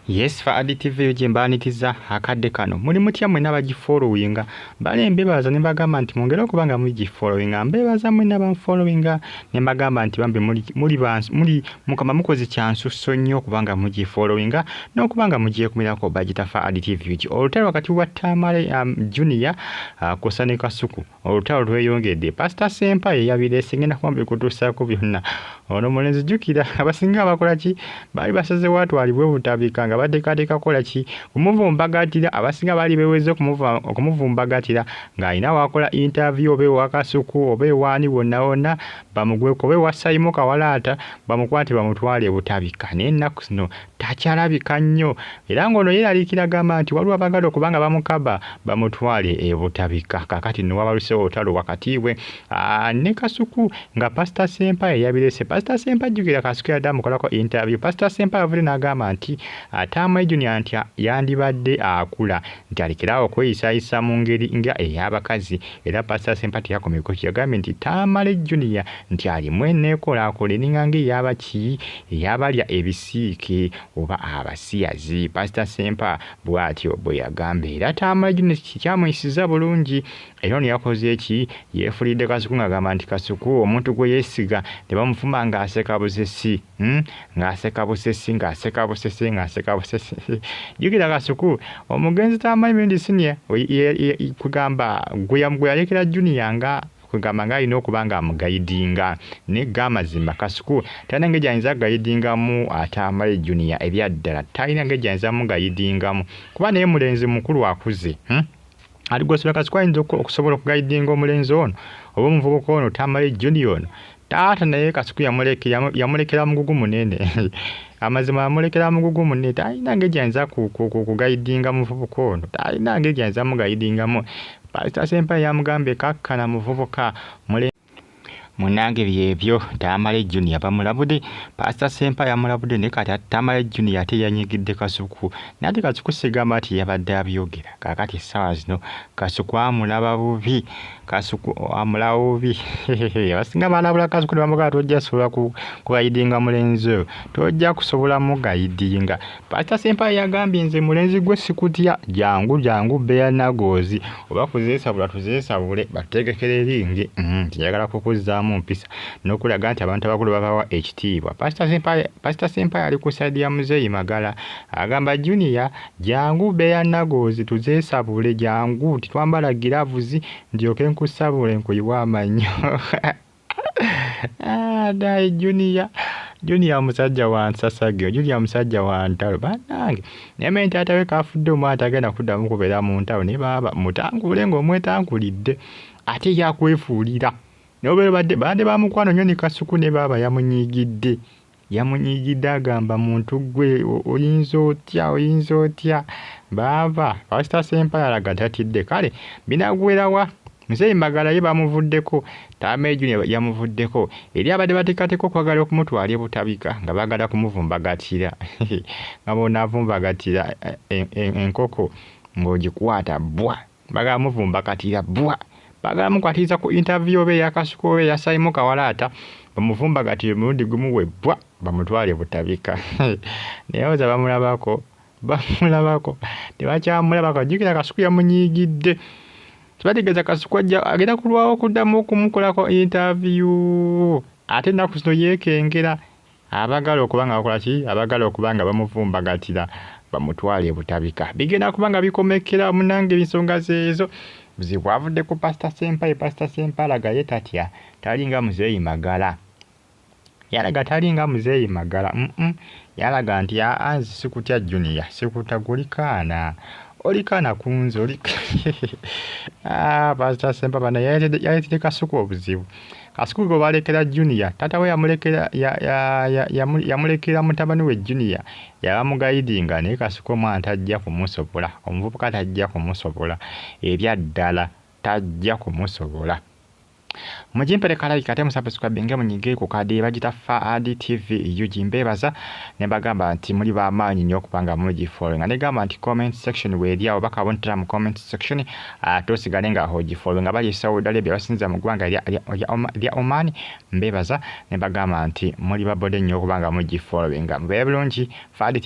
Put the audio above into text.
Yes, Faadi TV yoje mbanitiza akadde kano. Muli mutya mwe n'abagifollowinga. Bale mbebaza ne bagamba nti mwongere okubanga mugifollowinga. Mbebaza mwe n'abafollowinga ne bagamba nti bambe muli mukama mukozi kyansusso nnyo okubanga mugifollowinga n'okubanga mugiye kumirako bagita Faadi TV yoje. Olutalo wakati wa Tamale Junior Kosane Kasuku. Olutalo lweyongedde. Pastor Sempa yabire singena kwambe kutusaako byonna. Ono mulenzi jukira abasinga abakola ki bali basaze watu alibwe butabika nga bateekateeka kola ki kumuvumbagatira abasinga bali beweze okumuvumbagatira ng'alina wakola interview obe wakasuku obe wani wonna bamugweko obe wasayimo kawalaata bamukwate bamutwale butabika n'ennaku zino takyalabika nnyo era ng'ono yeeraliikira gamba nti waliwo abagala okubanga bamukaba bamutwale butabika kakati nno wabalusewo olutalo wakati we ne Kasuku nga Pastor Sempa yabirese Pastor Sempa jukira Kasuku yadde amukolako interview Pastor Sempa yavudde n'agamba nti Tamale Junior nti yandibadde akula nti alekerawo okweyisayisa mu ngeri nga ey'abakazi era Pastor Sempa teyakomeko yagambye nti Tamale Junior nti alimu enneekolaakola eringa ey'abaki ey'abalya ebisiike oba abasiyazi Pastor Sempa bw'atyo bwe yagamba era Tamale Junior kyamuyisiza bulungi era yakoze eki yeefulidde Kasuku ng'agamba nti Kasuku omuntu gwe yeesiga ne bamufuma ng'aseka busesi ng'aseka busesi jukira Kasuku omugenzi Tamale Mendi Senior kugamba gwe yalekera Junior nga kugamba nga alina okubanga amugayidinga ne gamazima Kasuku talina ngeri ayinza gayidingamu Tamale Junior ebyaddala talina ngeri ayinza mugayidingamu kuba naye mulenzi mukulu akuze ali gwosobola Kasuku ayinza okusobola okugayidinga omulenzi ono oba omuvubuka ono Tamale Junior ono taata naye Kasuku yamulekera mugugu munene amazima yamulekera mugugu munene talina ngeri ayinza kugayidinga muvubuka ono talina ngeri ayinza mugayidingamu Pastor Sempa yamugambe kakkana muvubuka munange byebyo Tamale Junior bamulabudde Pastor Sempa yamulabudde ne kati Tamale Junior ate yanyigidde Kasuku nate Kasuku sigamba ati yabadde abyogera kakati essaawa zino Kasuku amulaba bubi Kasuku amulaba bubi abasinga balabula Kasuku ne bamugamba tojja sobola kugayidinga mulenzi tojja kusobola mugayidinga Pastor Sempa yagambye nze mulenzi gwe sikutya jangu beya nagozi oba kuzeesabula tuzeesabule bategekere eringi njagala kukuzzaamu mpisa n'okulaga nti abantu abakulu babawa ekitiibwa Pastor Sempa yali ku side ya Muzeeyi Magala agamba Junior jangu beya nagozi tuzeesabule jangu titwambala giravuzi ndyoke nkusabule nkuyiwa amannyo dai Junior musajja wa nsasagyo Junior musajja wa ntalo bannange naye nti atawe kafudde omwana agenda kuddamu kubeera mu ntalo ne baba mutangule ng'omwetankulidde ate yakwefuulira nobero badde bamukwano nnyo ne Kasuku ne baba yamunyigidde agamba muntu gwe oyinza otya baba Pastor Sempa yalaga tatidde kale binagwerawa Muzeeyi Magala ye bamuvuddeko Tamale Junior yamuvuddeko eri abadde bateekateeka okwagala okumutwala ebutabika nga baagala kumuvumbagatira nga bonaavumbagatira enkoko ng'ogikwata bwa baagala muvumbagatira bwa baagala mukwatiriza ku interview oba eya Kasuku oba eya Simon Kawalaata bamuvumbagatire mulundi gumu we bwa bamutwale butabika naye oza bamulabako tebakyamulabako jjukira Kasuku yamunyigidde tebategeeza Kasuku agenda kulwawo okuddamu okumukolako interview ate ennaku zino yeekengera abagala okubanga bakola ki abagala okubanga bamuvumbagatira bamutwale butabika bigenda kubanga bikomekera munange ensonga zeezo buzibu avudde ku Pastor Sempa Pastor Sempa alaga ye tatya talinga Muzeeyi Magala yalaga talinga Muzeeyi Magala yalaga nti anzi sikutya Junior sikutagulikaana olikana kunzo Pastor Sempa bana yayitire Kasuku obuzibu Kasuku gwe balekera Junior tata we yamulekera mutabani we Junior yabamugayidinga naye Kasuku omwana tajja kumusobola omuvubuka tajja kumusobola ebyaddala tajja kumusobola Mujimpere kala ikate musubscribe nge munyige ku kadi bagita Faadi TV yujimbebaza ne bagamba nti muri ba manyi nnyo okupanga muji following ne gamba nti comment section weri awo baka bontera mu comment section tosigale nga hoji following abali Saudi Arabia basinza mu gwanga lya Oman mbebaza ne bagamba nti muri ba bode nnyo okupanga muji following mbe bulungi Faadi